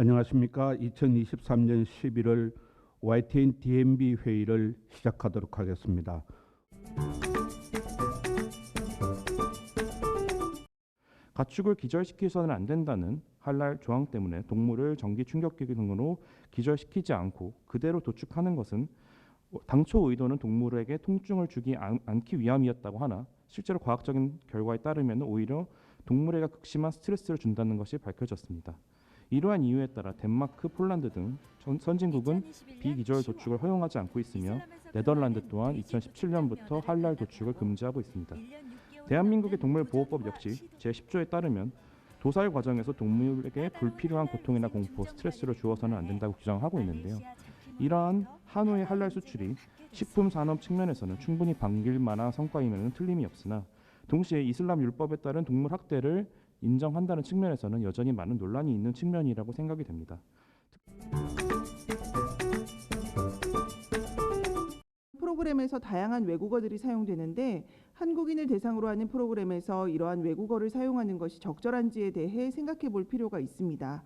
안녕하십니까. 2023년 11월 YTN DMB 회의를 시작하도록 하겠습니다. 가축을 기절시켜서는 안 된다는 할랄 조항 때문에 동물을 전기 충격기 등으로 기절시키지 않고 그대로 도축하는 것은 당초 의도는 동물에게 통증을 주지 않기 위함이었다고 하나 실제로 과학적인 결과에 따르면 오히려 동물에게 극심한 스트레스를 준다는 것이 밝혀졌습니다. 이러한 이유에 따라 덴마크, 폴란드 등 선진국은 비기절 도축을 허용하지 않고 있으며 네덜란드 또한 2017년부터 할랄 도축을 금지하고 있습니다. 대한민국의 동물보호법 역시 제10조에 따르면 도살 과정에서 동물에게 불필요한 고통이나 공포, 스트레스를 주어서는 안 된다고 규정하고 있는데요. 이러한 한우의 할랄 수출이 식품 산업 측면에서는 충분히 반길 만한 성과임에는 틀림이 없으나 동시에 이슬람 율법에 따른 동물 학대를 인정한다는 측면에서는 여전히 많은 논란이 있는 측면이라고 생각이 됩니다. 프로그램에서 다양한 외국어들이 사용되는데 한국인을 대상으로 하는 프로그램에서 이러한 외국어를 사용하는 것이 적절한지에 대해 생각해 볼 필요가 있습니다.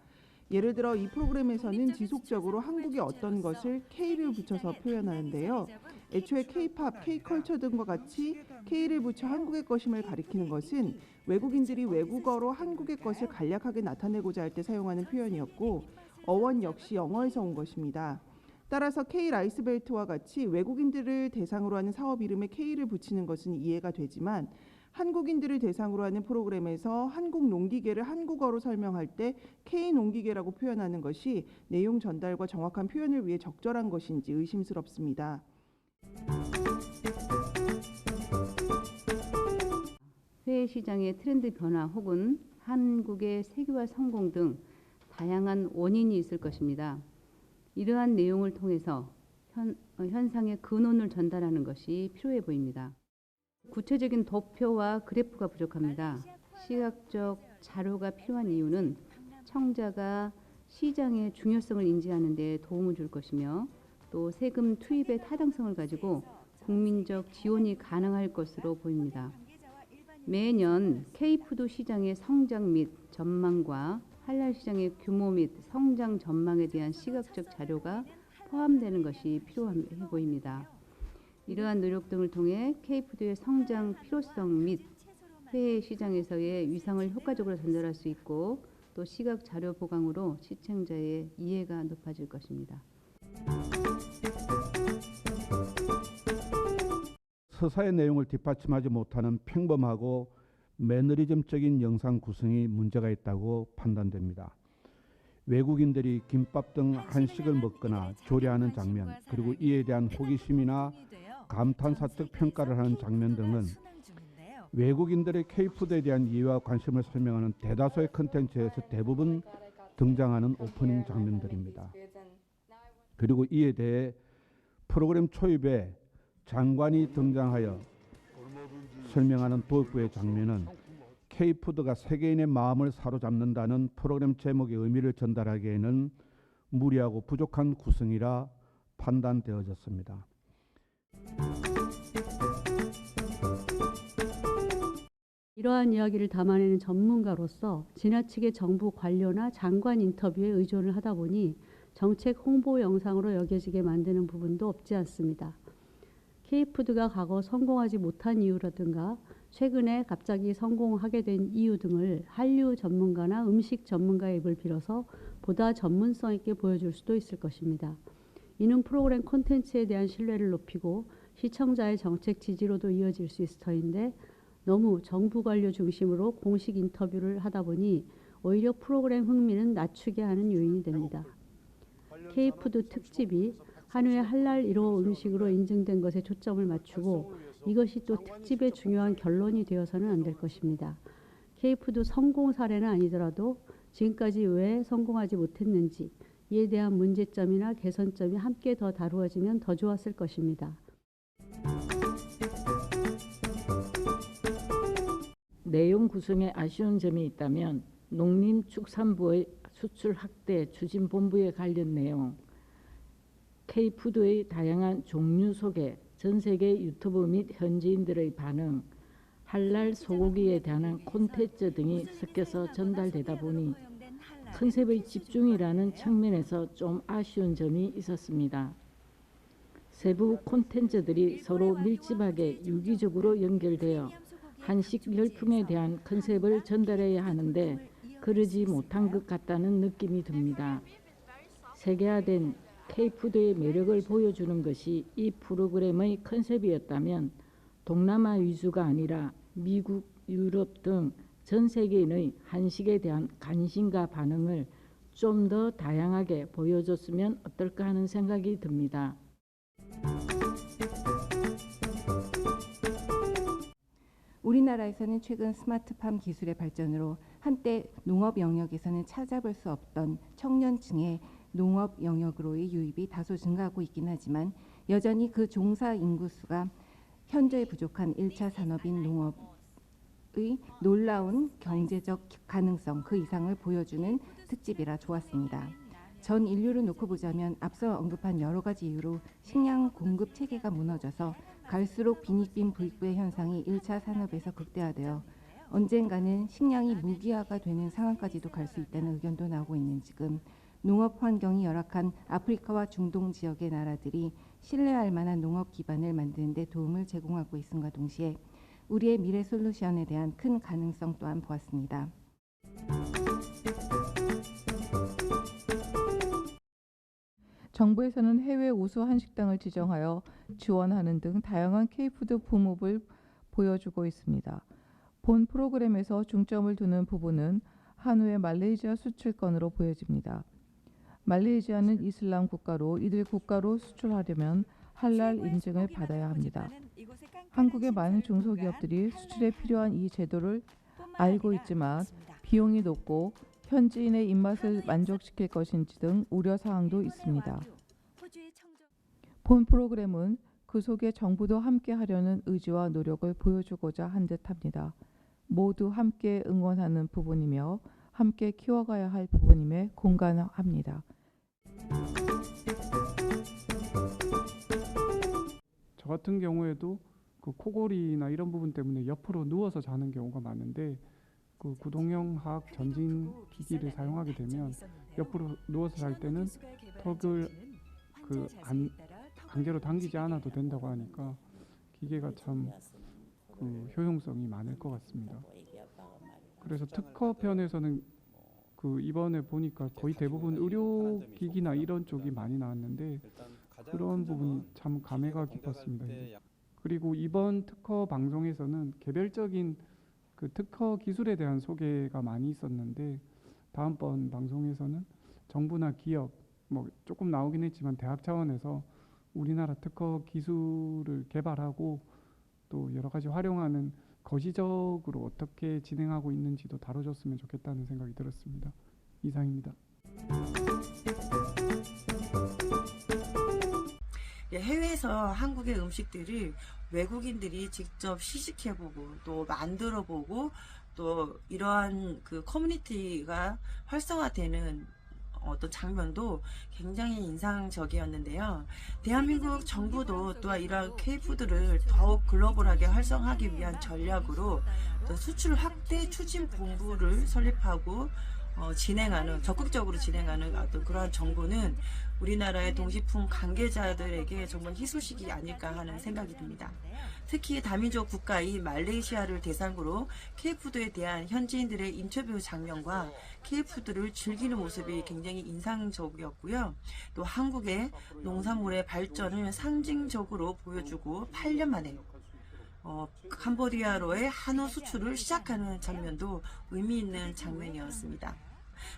예를 들어 이 프로그램에서는 지속적으로 한국의 어떤 것을 K를 붙여서 표현하는데요. 애초에 K-팝, K-컬처 등과 같이 K를 붙여 한국의 것임을 가리키는 것은 외국인들이 외국어로 한국의 것을 간략하게 나타내고자 할 때 사용하는 표현이었고 어원 역시 영어에서 온 것입니다. 따라서 K-라이스벨트와 같이 외국인들을 대상으로 하는 사업 이름에 K를 붙이는 것은 이해가 되지만 한국인들을 대상으로 하는 프로그램에서 한국 농기계를 한국어로 설명할 때 K농기계라고 표현하는 것이 내용 전달과 정확한 표현을 위해 적절한 것인지 의심스럽습니다. 해외 시장의 트렌드 변화 혹은 한국의 세계화 성공 등 다양한 원인이 있을 것입니다. 이러한 내용을 통해서 현상의 근원을 전달하는 것이 필요해 보입니다. 구체적인 도표와 그래프가 부족합니다. 시각적 자료가 필요한 이유는 청자가 시장의 중요성을 인지하는 데 도움을 줄 것이며 또 세금 투입의 타당성을 가지고 국민적 지원이 가능할 것으로 보입니다. 매년 K푸드 시장의 성장 및 전망과 할랄 시장의 규모 및 성장 전망에 대한 시각적 자료가 포함되는 것이 필요해 보입니다. 이러한 노력 등을 통해 K푸드의 성장 필요성 및 해외 시장에서의 위상을 효과적으로 전달할 수 있고 또 시각 자료 보강으로 시청자의 이해가 높아질 것입니다. 서사의 내용을 뒷받침하지 못하는 평범하고 매너리즘적인 영상 구성이 문제가 있다고 판단됩니다. 외국인들이 김밥 등 한식을 먹거나 조리하는 장면, 그리고 이에 대한 호기심이나 감탄사적 평가를 하는 장면 등은 외국인들의 K푸드에 대한 이해와 관심을 설명하는 대다수의 콘텐츠에서 대부분 등장하는 오프닝 장면들입니다. 그리고 이에 대해 프로그램 초입에 장관이 등장하여 설명하는 도입부의 장면은 K푸드가 세계인의 마음을 사로잡는다는 프로그램 제목의 의미를 전달하기에는 무리하고 부족한 구성이라 판단되어졌습니다. 이러한 이야기를 담아내는 전문가로서 지나치게 정부 관료나 장관 인터뷰에 의존을 하다 보니 정책 홍보 영상으로 여겨지게 만드는 부분도 없지 않습니다. K푸드가 과거 성공하지 못한 이유라든가 최근에 갑자기 성공하게 된 이유 등을 한류 전문가나 음식 전문가의 입을 빌어서 보다 전문성 있게 보여줄 수도 있을 것입니다. 이는 프로그램 콘텐츠에 대한 신뢰를 높이고 시청자의 정책 지지로도 이어질 수 있을 터인데 너무 정부 관료 중심으로 공식 인터뷰를 하다 보니 오히려 프로그램 흥미는 낮추게 하는 요인이 됩니다. K푸드 특집이 한우의 할랄 1호 음식으로 인증된 것에 초점을 맞추고 이것이 또 특집의 중요한 결론이 되어서는 안 될 것입니다. K푸드 성공 사례는 아니더라도 지금까지 왜 성공하지 못했는지 이에 대한 문제점이나 개선점이 함께 더 다루어지면 더 좋았을 것입니다. 내용 구성에 아쉬운 점이 있다면 농림축산부의 수출 확대 추진본부에 관련 내용, K푸드의 다양한 종류 소개, 전세계 유튜브 및 현지인들의 반응, 할랄 소고기에 대한 콘텐츠 등이 섞여서 전달되다 보니 컨셉의 집중이라는 측면에서 좀 아쉬운 점이 있었습니다. 세부 콘텐츠들이 서로 밀집하게 유기적으로 연결되어 한식 열풍에 대한 컨셉을 전달해야 하는데 그러지 못한 것 같다는 느낌이 듭니다. 세계화된 K푸드의 매력을 보여주는 것이 이 프로그램의 컨셉이었다면 동남아 위주가 아니라 미국, 유럽 등 전 세계인의 한식에 대한 관심과 반응을 좀 더 다양하게 보여줬으면 어떨까 하는 생각이 듭니다. 우리나라에서는 최근 스마트팜 기술의 발전으로 한때 농업 영역에서는 찾아볼 수 없던 청년층의 농업 영역으로의 유입이 다소 증가하고 있긴 하지만 여전히 그 종사 인구수가 현저히 부족한 1차 산업인 농업의 놀라운 경제적 가능성 그 이상을 보여주는 특집이라 좋았습니다. 전 인류를 놓고 보자면 앞서 언급한 여러 가지 이유로 식량 공급 체계가 무너져서 갈수록 빈익빈 부익부의 현상이 1차 산업에서 극대화되어 언젠가는 식량이 무기화가 되는 상황까지도 갈 수 있다는 의견도 나오고 있는 지금 농업 환경이 열악한 아프리카와 중동 지역의 나라들이 신뢰할 만한 농업 기반을 만드는 데 도움을 제공하고 있음과 동시에 우리의 미래 솔루션에 대한 큰 가능성 또한 보았습니다. 정부에서는 해외 우수 한식당을 지정하여 지원하는 등 다양한 K푸드 붐업을 보여주고 있습니다. 본 프로그램에서 중점을 두는 부분은 한우의 말레이시아 수출권으로 보여집니다. 말레이시아는 이슬람 국가로 이들 국가로 수출하려면 할랄 인증을 받아야 합니다. 한국의 많은 중소기업들이 수출에 필요한 이 제도를 알고 있지만 비용이 높고 현지인의 입맛을 만족시킬 것인지 등 우려사항도 있습니다. 본 프로그램은 그 속에 정부도 함께 하려는 의지와 노력을 보여주고자 한 듯합니다. 모두 함께 응원하는 부분이며 함께 키워가야 할 부분임에 공감합니다. 저 같은 경우에도 그 코골이나 이런 부분 때문에 옆으로 누워서 자는 경우가 많은데 그 구동형 하악 전진 기기를 사용하게 되면 옆으로 누워서 잘 때는 턱을 강제로 당기지 않아도 된다고 하니까 기계가 참 효용성이 많을 것 같습니다. 그래서 특허 편에서는 이번에 보니까 거의 대부분 의료기기나 이런 쪽이 많이 나왔는데 그런 부분이 참 감회가 깊었습니다. 그리고 이번 특허 방송에서는 개별적인 그 특허 기술에 대한 소개가 많이 있었는데 다음번 방송에서는 정부나 기업 조금 나오긴 했지만 대학 차원에서 우리나라 특허 기술을 개발하고 또 여러 가지 활용하는 거시적으로 어떻게 진행하고 있는지도 다뤄줬으면 좋겠다는 생각이 들었습니다. 이상입니다. 해외에서 한국의 음식들을 외국인들이 직접 시식해보고 또 만들어보고 또 이러한 그 커뮤니티가 활성화되는 어떤 장면도 굉장히 인상적이었는데요. 대한민국 정부도 또한 이러한 K푸드를 더욱 글로벌하게 활성화하기 위한 전략으로 수출 확대 추진 본부를 설립하고 적극적으로 진행하는 어떤 그러한 정보는 우리나라의 동식품 관계자들에게 정말 희소식이 아닐까 하는 생각이 듭니다. 특히 다민족 국가인 말레이시아를 대상으로 K푸드에 대한 현지인들의 인터뷰 장면과 K푸드를 즐기는 모습이 굉장히 인상적이었고요. 또 한국의 농산물의 발전을 상징적으로 보여주고 8년 만에 캄보디아로의 한우 수출을 시작하는 장면도 의미 있는 장면이었습니다.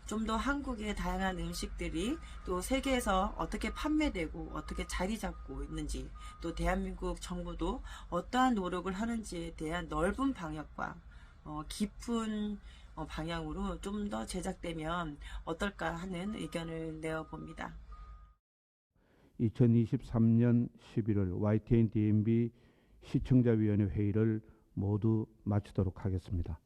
좀 더 한국의 다양한 음식들이 또 세계에서 어떻게 판매되고 어떻게 자리 잡고 있는지 또 대한민국 정부도 어떠한 노력을 하는지에 대한 넓은 방역과 깊은 방향으로 좀 더 제작되면 어떨까 하는 의견을 내어봅니다. 2023년 11월 YTN DMB 시청자위원회 회의를 모두 마치도록 하겠습니다.